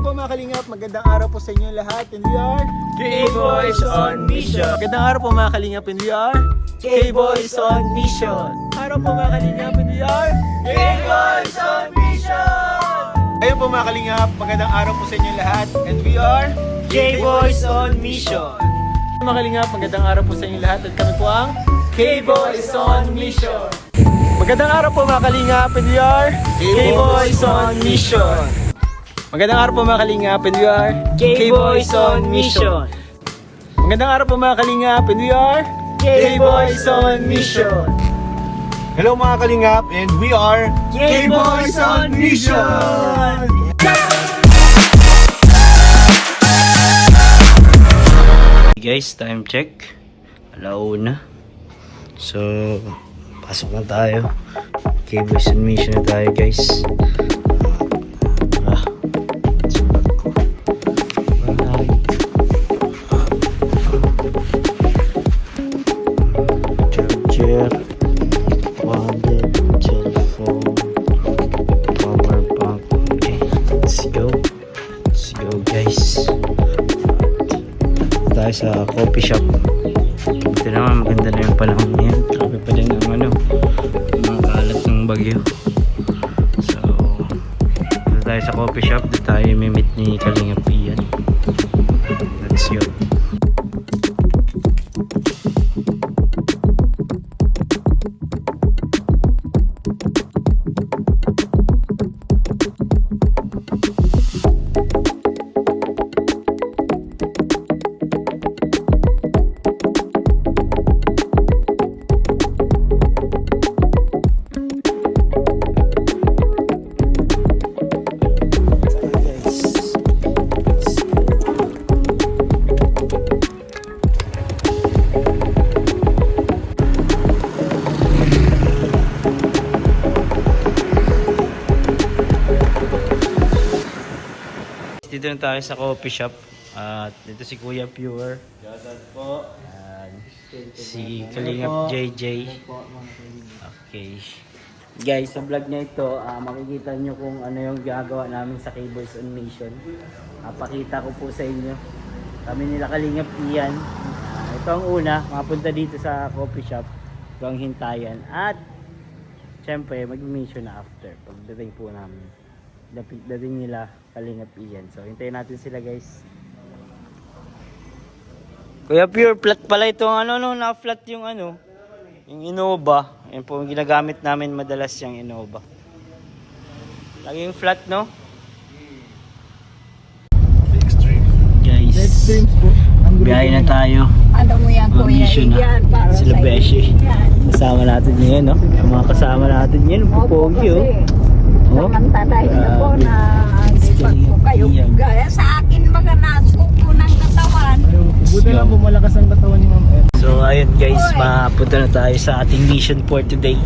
Ayun po mga kalingap, magandang araw po sa inyo lahat and we are K-Boys on Mission. Magandang araw po mga kalingap and we are K-Boys on Mission. Araw po mga kalingap and we are K-Boys on Mission. Ayun po mga kalingap, magandang araw po sa inyo lahat and we are K-Boys on Mission. Mga kalingap, magandang araw po sa inyo lahat at kami po ang K-Boys on Mission. Magandang araw po mga kalingap and we are K-Boys on Mission. Magandang araw po mga kalingap and we are K-Boys on Mission. Magandang araw po mga kalingap and we are K-Boys on Mission. Hello mga kalingap and we are K-Boys on Mission. Guys, time check. Alauna. So, pasok na tayo. K-Boys on Mission na tayo, guys. Sulat ko. Charger. Wallet. Telephone. Power bank. Okay, let's go. Let's go, guys. Tayo sa coffee shop. Ito naman, maganda na yung panahon ngayon. Grabe pa din ang mga kalat ng bagyo. So, dito tayo sa coffee shop. Dito tayo may-meet ni Kalingap Ian. Let's go. Dito na tayo sa coffee shop. At dito si Kuya Pure. po. Si Kalingap JJ. Okay. Guys, sa vlog na ito, makikita nyo kung ano yung ginagawa namin sa K-Boys on Mission. Pakita ko po sa inyo. Kami nila Kalingap Ian. Ito ang una, mapunta dito sa coffee shop. Ito ang hintayan. At, syempre, mag-mission na after. Pagdating po namin. Dating nila Kalingap Ian. So, hintayin natin sila, guys. Kuya Pure, flat pala itong na-flat yung yung Innova. Yan po, yung ginagamit namin madalas yung Innova. Laging flat, no? Guys, biyahe na tayo. Ano mo yan, Mga kuya? mission na. Yan, para Sila sa Beshi. iyo. Yan. Kasama natin yun, no? Yung mga kasama natin yun, Opo, pupogi, oh. Oh, samantalahin na po grabe. na ipag po kayo. Yan. Gaya sa akin, mga nasuko ng katawan. Buti lang po malakas ang katawan ni Ma'am F. So ayun guys, mapunta na tayo sa ating mission for today.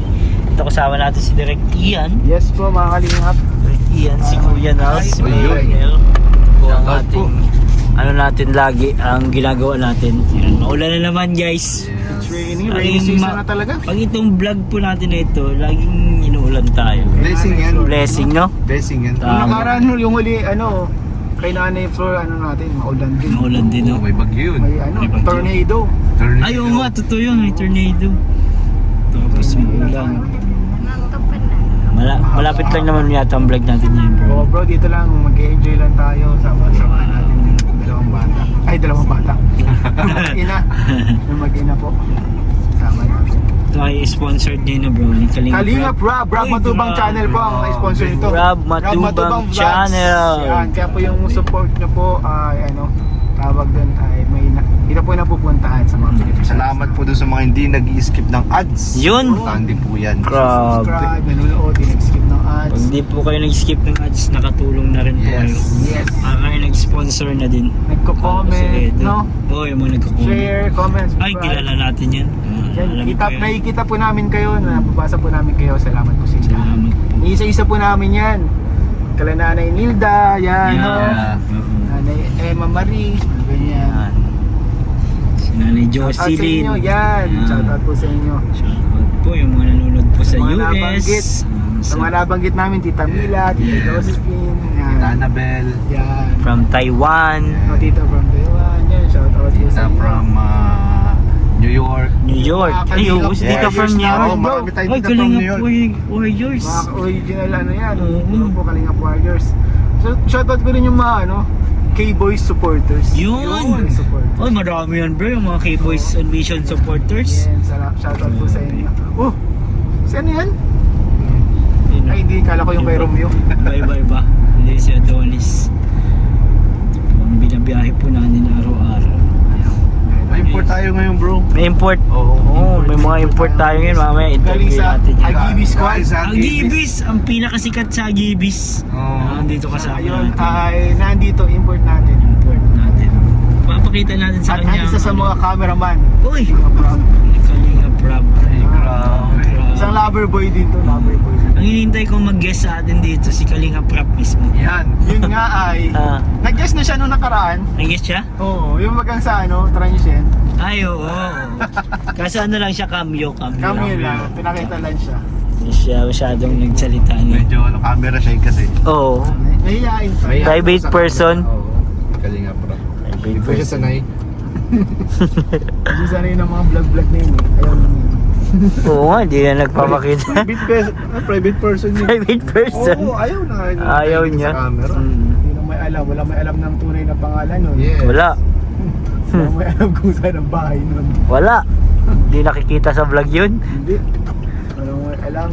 Ito kasama natin si Direct Ian. Yes po mga kalingap. Direct Ian, si Kuya Nels, si Mayor. Po ang ating natin lagi, ang ginagawa natin. Yan, maulan na naman guys. Training, rainy season na talaga. Pag itong vlog po natin na ito, laging inuulan tayo. Blessing yan. Blessing, no? Blessing yan. Nung nakaraan yung huli, kay Nanay Flor, natin, maulan din. Maulan din, no? May bagyo yun. May tornado. Ay, oo nga, totoo yun, may tornado. Tapos maulan. Malapit lang naman yata ang vlog natin yan, bro. Oh bro, dito lang, mag-enjoy lang tayo. Sama natin yung dalawang bata. Ay, dalawang bata. Mag-ina. Yung mag-ina po. Sama natin. Ito ay sponsored din na bro. Ni Kalingap Rob Matubang grabe. Channel po ang sponsor nito. Rob Matubang Vlogs. Channel. Yan, kaya po yung support nyo po ay tawag doon ay ito po yung napupuntahan sa mga Philippines. Salamat po doon sa mga hindi nag-i-skip ng ads. Yun. Importante po yan. Grabe. Subscribe, nanonood, skip ng ads. Pag di po kayo nag-skip ng ads, nakatulong na rin po Yes. kayo. Yes. Kayo nag-sponsor na din. Nagko-comment, no? Oo, yung mga nagko-comment. Share, comments, Ay, kilala natin yan. Yan, Alam ko yan. nakikita po namin kayo, nababasa po namin kayo. Salamat po sa inyo. Salamat po. Isa-isa po namin yan. Kala Nanay Nilda, yan, no? Yeah. Nanay Emma Marie, ganyan. Yan. Si Nanay Shoutout sa Jocelyn. inyo, yan. Yan. Shoutout po sa inyo. Shoutout po yung mga nanonood po sa Mga US. nabanggit. Sa mga nabanggit namin, Tita Mila, Tita Josephine, yan. Annabelle. Yan. From Taiwan, Oh, tita from Taiwan. Yan, shout out po sa Tita inyo. from New York. New York. Ay, Kalingap hindi ka from New warriors York. Oo, marami tayong Ay, tita from galing New York. warriors. Mga original ano yan. Oo. Puro po Kalingap Warriors. So, shout out ko rin yung mga ano, K-Boys supporters. Yun! Supporters. Oh, marami yan bro, yung mga K-Boys on Mission supporters. Yan, shout out po sa inyo. Oh, saan yan? Ay, hindi, kala ko yung kay Romeo. Iba. Hindi si Adonis. Ang binabiyahe po natin araw-araw. May import tayo ngayon, bro. May import. Oo, May mga import tayo ngayon. Mamaya Galing interview sa natin yan. Agibis Squad. Ang Gibis, ang pinakasikat sa Gibis. Oo. Nandito kasama Ayun, natin. ay nandito, import natin. Import natin. Papakita natin sa At kanya. isa sa mga cameraman. Uy! Mga prop. Kalinga Prab. Grabe. Isang lover boy din to, lover boy. Ang hinihintay kong mag-guest sa atin dito, si Kalinga Prab mismo. Yan. Yun nga ay, Ah, nag-guess na siya nung nakaraan. nag-guest siya? Oo, yung magang sa ano, transient. Ay, oo. Kasi ano lang siya, cameo. Kami lang, pinakita lang siya. Hindi siya masyadong nagsalita niya. Medyo camera shy kasi. Oo. Nahihain pa. May Private sa person. camera. Oo. Kalinga, bro. Private Hindi ko siya sanay. Kasi sanay ng mga vlog na yun eh. Ayaw naman. Oo nga, hindi na nagpapakita. Private person yun. Private person. Oo, ayaw na. Ayaw niya. Sa camera. Hindi na may alam, wala may alam ng tunay na pangalan nun. Yes. Wala. Wala may alam kung saan ang bahay nun. Wala. Hindi nakikita sa vlog yun. Hindi. Wala may alam.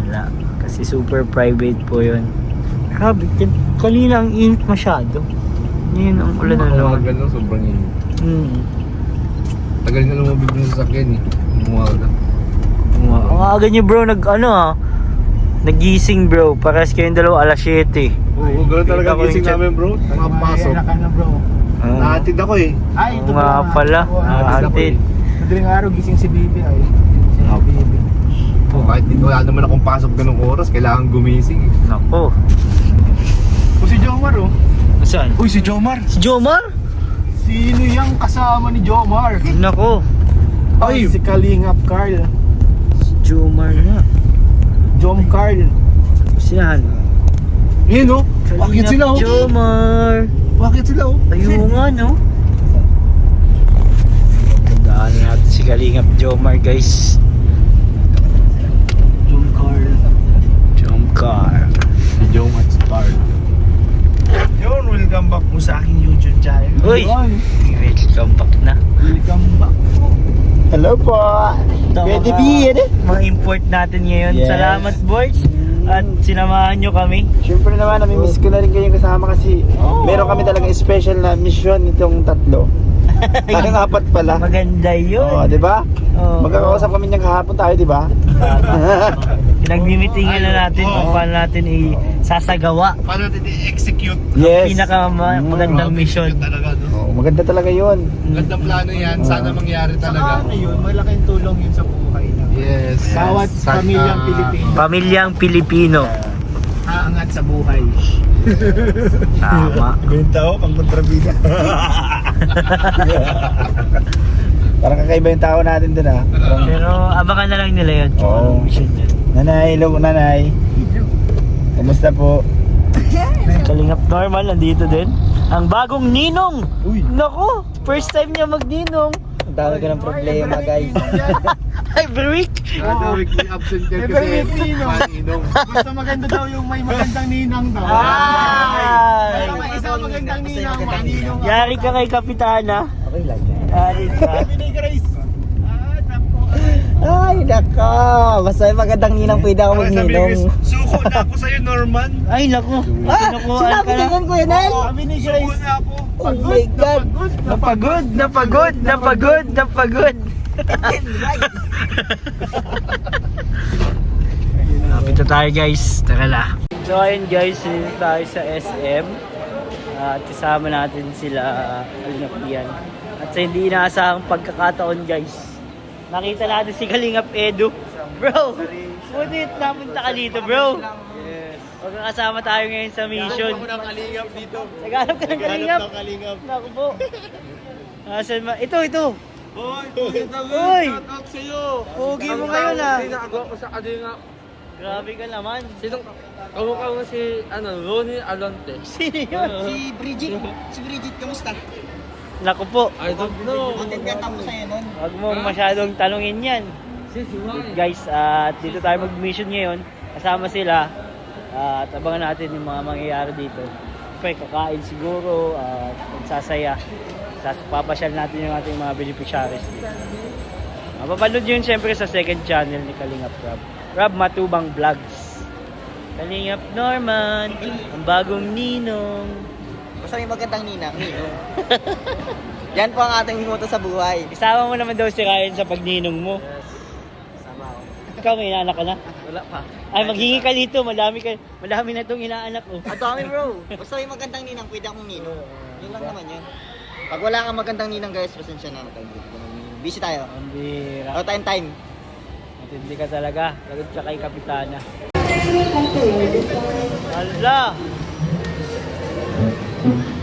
Wala. Kasi super private po yun. Grabe, kanina ang init masyado. Ngayon ang ulan na naman. Umaga no, sobrang init. Tagal na lumabig ng sasakyan eh. Umaga. Ang aga niyo bro, nagising bro. Pares kayong dalawa alas 7. Oo, gano'n talaga Kita ko gising yung chat. namin bro. Mapasok. Ayan ka na bro. Nahatid ako eh. Ay, ito Nga pala. Nahatid. Madaling araw gising si Bibi ay. Si Bibi. Oh, kahit wala naman akong pasok ganung oras, kailangan gumising eh. Nako. O si Jomar oh. Saan? Uy, si Jomar! Si Jomar? Sino yung kasama ni Jomar? Nako. Ay, si Kalingap Carl. Si Jomar nga. Jom Carl. Saan? Yun oh! Bakit sila oh? Jomar. Bakit sila oh? Tayo nga no. Tandaan natin si Kalingap Jomar guys. Jom Carl. Jomcar. Si Jomar Star. Yun, welcome back po sa aking YouTube channel. Uy! Welcome back na. Welcome back po. Hello po. Pwede bihin eh. Mga import natin ngayon. Yes. Salamat boys. At sinamahan nyo kami. Siyempre naman, namimiss ko na rin kayong kasama kasi meron kami talagang special na mission nitong tatlo. Ang apat pala. Maganda yun. Oo, di ba? Oo. Magkakausap kami niyang kahapon tayo, di ba? Pinag-meetingan na natin kung paano natin i-sasagawa. Paano natin i-execute? Yes. Magandang mission. Talaga, no? Oo, maganda talaga yun. Gandang plano yan, sana mangyari Saka talaga. ano yun, malaking tulong yun sa buhay na. Yes. Bawat pamilyang Pilipino Pamilyang Pilipino. aangat sa buhay. Tama. Yung tao, pang kontrabida. Parang kakaiba yung tao natin dun ah. Pero abangan na lang nila yun. Kung Oo. anong mission yun. Nanay, hello nanay. Kumusta po? Kalingap Normal, nandito din. Ang bagong ninong! Uy. Naku! First time niya magninong. Ang dami ko ng problema guys. Every week! Kada weekly absent yan Every kasi week, Ninong. maninong. Basta maganda daw yung may magandang ninang daw. Ay! Basta may isang magandang ninang, maninong. Yari ka kay Kapitana. Okay lang yan. Yari ka. Sabi ni Grace. Nako. Ay, nako. Basta may magandang ninang pwede ako magninong. Suko na ako sa'yo, Norman. Ay, naku. Kinukuhaan Sinabi ka na na. yun, Kuya Nel? Sabi ni Grace. na ako. Oh my God. Napagod, napagod, napagod, napagod. Lapit na tayo guys. Tara la. So ayun guys, dito tayo sa SM. At kasama natin sila Kalingap Ian. At sa hindi inaasahang pagkakataon guys, nakita natin si Kalingap Edu. Bro, buti napunta ka dito bro. Magkakasama tayo ngayon sa mission. Naghanap ako ng kalingap dito. Naghanap ka ng Kalingap? Naghanap ng kalingap. Naku po. Asan ma? Ito. Hoy, Kuya David, Uy! shout out sa'yo. Pogi mo ngayon ah. Tinagawa ko sa kalingap. Grabe ka naman. Sinong kamukha mo si Ronnie Alonte? Sino yun? Si Bridget, kamusta? Naku po. I don't know. Tapos sa'yo nun. Huwag mo masyadong tanungin yan. Guys, dito tayo mag-mission ngayon. Kasama sila. At abangan natin yung mga mangyayari dito. Siyempre, kakain siguro. Magsasaya. Papasyal natin yung ating mga beneficiaries dito. Mapapanood yun siyempre sa second channel ni Kalingap Rob Matubang Vlogs. Kalingap Norman, ang bagong ninong. Basta may magandang ninang. Yan po ang ating moto sa buhay. Isama mo naman daw si Ryan sa pagninong mo. Sama ako. Ikaw may inaanak ka na? Wala pa. Ay, maghingi ka dito. Madami na itong inaanak ko. Ang dami bro. Basta may magandang ninang, pwede akong ninong. Yun lang naman yun. Pag wala kang magandang ninang guys, pasensya na. Busy tayo. Ang bira. Out time. Matindi ka talaga. Lagot ka kay Kapitana. Hala!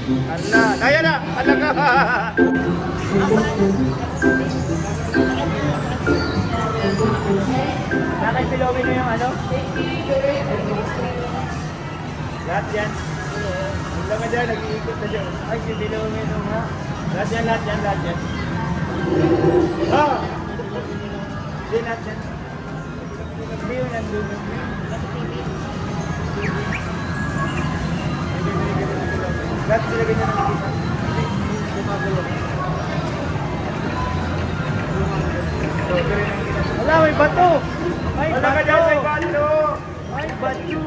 Ala, kaya na! Ala ka! Nakipilawin mo yung ano? Lahat yan. Ang laman dyan, nag-iikot na siya. Ay, si Pilawin mo nga. Lahat yan. Ah! Hindi lahat yan. Hindi yun nandun yung Lahat sila ganyan nakikita. Wala, may bato! May Wala ka dyan, may bato! May bato!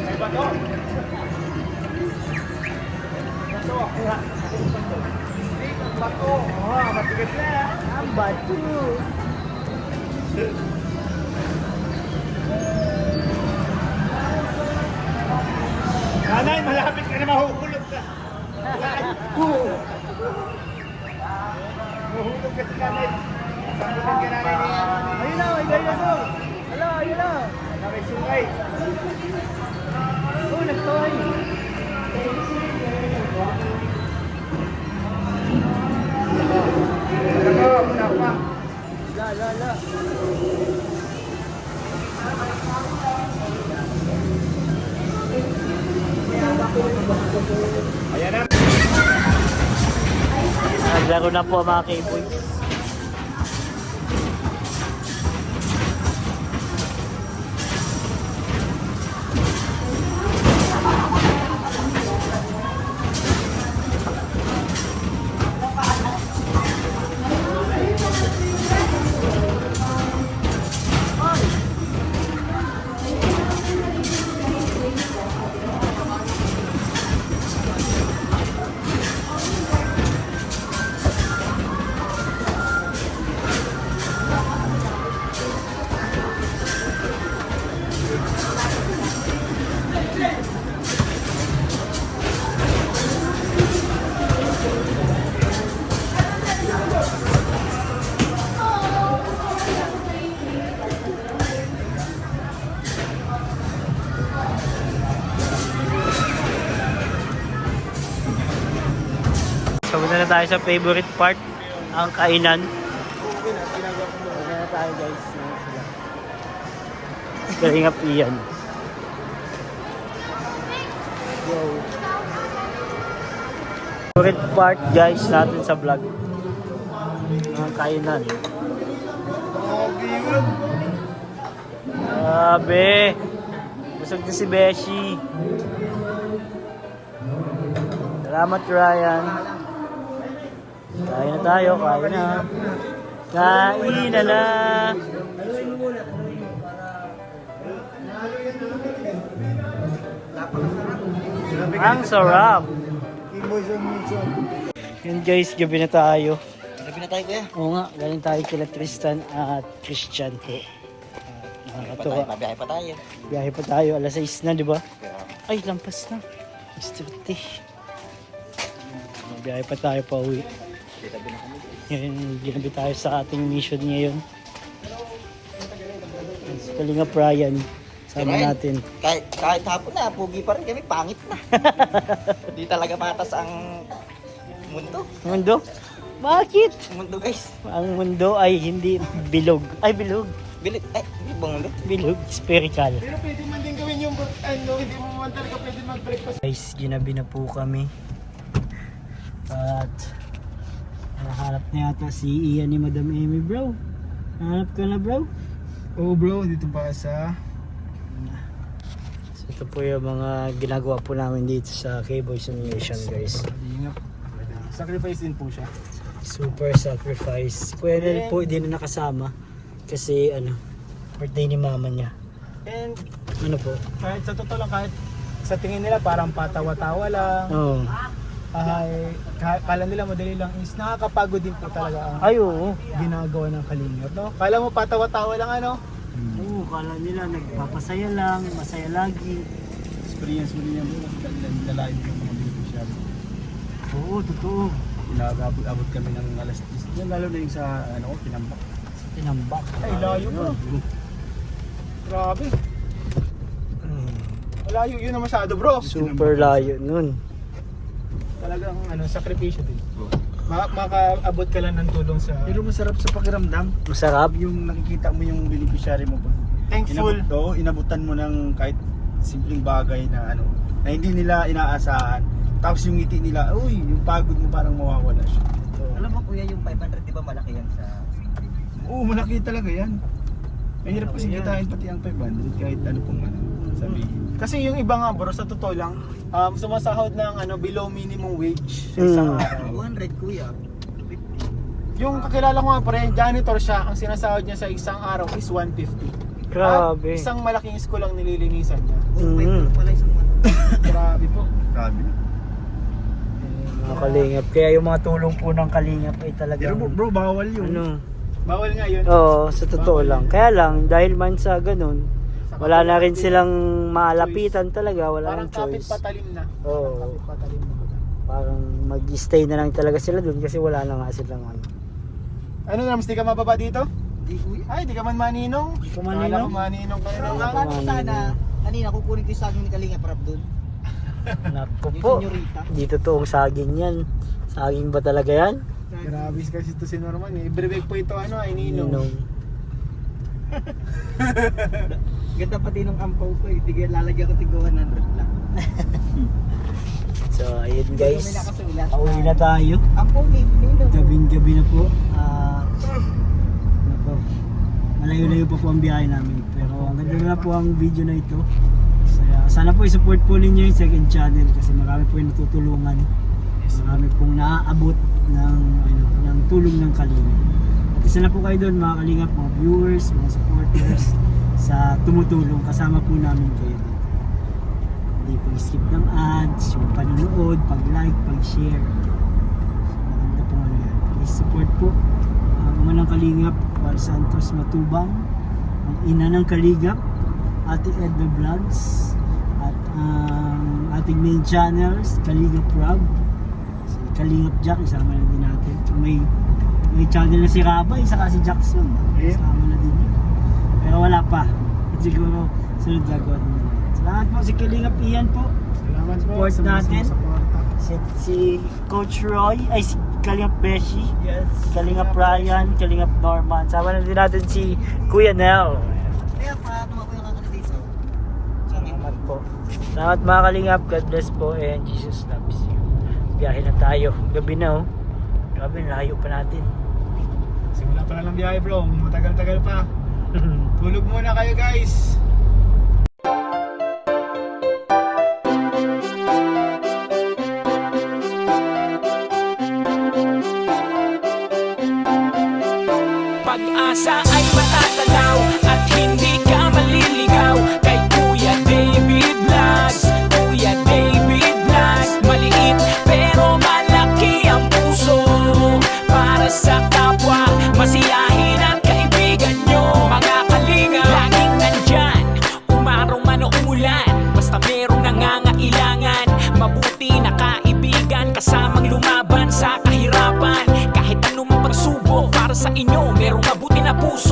May bato! Bato, kuha. Bato! Oh, matigas na. Ang bato! Nanay, malapit ka na mahuhulog ka. Mahuhulog ka si nanay. Sambutan ka nanay niya. Ayun na, may dinosaur! Hala, ayun na! Na may sungay. Oh, nagtoy! Ano, muna pa. La. Ayan na. Naglaro na po ang mga K-boys. So, muna na tayo sa favorite part, ang kainan. Muna na tayo guys. Kalingap iyan. Yo. Favorite part guys natin sa vlog. Ang kainan. Grabe. Busog na si Beshi. Salamat Ryan. Kain na tayo, kain na. Kain na. Ang sarap. Yun guys, gabi na tayo. Gabi na tayo kuya. Oo nga, galing tayo kila Tristan at Christian po. Nakakatuwa. Mabiyahe pa tayo. Biyahe pa tayo, alas 6 na, di ba? Ay, lampas na. Mr. T. Biyahe pa tayo pa uwi. Ngayon, ginabi tayo sa ating mission ngayon. Sa Kalingap Ryan, sama Ryan, natin. Kahit hapon na, pugi pa rin kami, pangit na. Di talaga patas ang mundo. Mundo? Bakit? Mundo guys. Ang mundo ay hindi bilog. Ay, bilog. Bilit. Ay, bang ulit. Bilog, spherical. Pero pwede man din gawin yung hindi mo man talaga pwede mag-breakfast. Guys, ginabi na po kami. At nahanap na yata si Ian ni Madam Amy, bro. Nahanap ka na, bro? Oo bro, dito pa sa... So, ito po yung mga ginagawa po namin dito sa K-Boys Animation, guys. Sacrifice din po siya. Super sacrifice. Kuya Nel po, hindi na nakasama. Kasi birthday ni mama niya. And Ano po? kahit sa totoo lang, kahit sa tingin nila parang patawa-tawa lang. Oo. Ay, kala nila madali lang is nakakapagod din po talaga ang Ay, oo. ginagawa ng Kalingap, no? Kala mo patawa-tawa lang Oo, kala nila nagpapasaya lang, masaya lagi. Experience mo din yan bro. Kasi lalayo yung mga baby shop. Oo, totoo. Abot kami ng alas 10. Yan lalo na yung sa Pinambak. Tinambak. Ay, layo bro. Grabe. Layo yun na masyado bro. Super layo nun. Talagang sakripisyo din. Makaabot ka lang ng tulong sa... Pero masarap sa pakiramdam. Masarap. Yung nakikita mo yung beneficiary mo pa. Thankful. Inabutan mo ng kahit simpleng bagay na na hindi nila inaasahan. Tapos yung ngiti nila, uy, yung pagod mo parang mawawala siya. Alam mo kuya, yung 500 di ba malaki yan sa Oo, malaki talaga yan. Mahirap kasi kitain pati ang 500 kahit ano pong sabihin. Kasi yung iba nga bro, sa totoo lang, sumasahod ng below minimum wage sa isang araw. 200 kuya. Yung kakilala ko nga pre, janitor siya, ang sinasahod niya sa isang araw is 150. Grabe. At isang malaking school ang nililinisan niya. Mm. Wala isang Grabe po. Grabe. Mga kalingap. Kaya yung mga tulong po ng kalingap ay Pero talagang bro, bawal yun. Bawal nga yun. Oo, sa totoo lang. Kaya lang, dahil man sa ganun, wala na rin silang maalapitan talaga, wala Parang nang kapit choice. patalim na. Oo. Kapit patalim na. Parang mag-stay na lang talaga sila dun kasi wala na nga silang Ano naman, di ka mababa dito? Di kuya. Ay, di ka man maninong. Di ka Kala maninong? ko maninong kayo Pero na. akala ko sana, kanina kukunin ko yung saging ni Kalinga para doon. Naku Yung po. senyorita. Di totoong saging yan. Saging ba talaga yan? Grabe kasi ito si Norman eh. Every week po ito ay ninong. Ninong. Ganda pati nung ampaw ko eh. Tigil lalagyan ko tigo 100 lang. So, ayun guys. May nakasulat. Pauwi na tayo. Ampaw ninong. Gabing-gabi na po. Ano po. Malayo-layo pa po ang biyahe namin. Pero ang ganda na po ang video na ito. Sana po i-support po ninyo yung second channel kasi marami po yung natutulungan. Marami pong naaabot ng tulong ng Kalingap. At isa na po kayo doon mga Kalingap, mga viewers, mga supporters sa tumutulong. Kasama po namin kayo dito. Hindi po skip ng ads, yung panunood, pag-like, pag-share. Maganda po yan. Please support po ang Ama ng Kalingap, Val Santos Matubang, ang Ina ng Kalingap, Ate Edna Vlogs, at ang ating main channels, Kalingap Rob, si Kalingap Jack, isama na din natin. May channel na si Rabay, saka si Jackson, isama na din yun. Pero wala pa, siguro sunod gagawa din nila. Salamat po si Kalingap Ian po. Salamat po Support sa mga natin. sumusuporta. Si Coach Roy, ay si Kalingap Beshi, Yes. Kalingap Ryan, Kalingap Norman. Sama na din natin si Kuya Nel. Kaya pa tumakbo yung kakana dito. Salamat po. Salamat mga Kalingap. God bless po and Jesus loves you. Biyahe na tayo. Gabi na oh. Grabe, layo pa natin. Simula pa lang ng biyahe bro, matagal-tagal pa. Tulog muna kayo guys. Pag-asa ay matatanaw at hindi ka maliligaw kay Kuya David Vlogs. Kuya David Vlogs, maliit pero malaki ang puso para sa kapwa, masiyahin at kaibigan nyo. Mga kalinga, laging nandyan, umaraw man o umulan, basta merong nangangailangan. Mabuti na kaibigan, kasamang lumaban sa kahirapan. Kahit anumang pagsubok para sa inyo, merong mabuti na puso.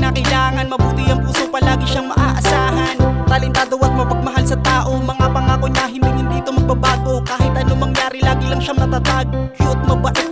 kinakailangan. Mabuti ang puso, palagi siyang maaasahan. Talentado at mapagmahal sa tao. Mga pangako niya hindi ito magbabago. Kahit ano mangyari, lagi lang siyang natatag. Cute, mabait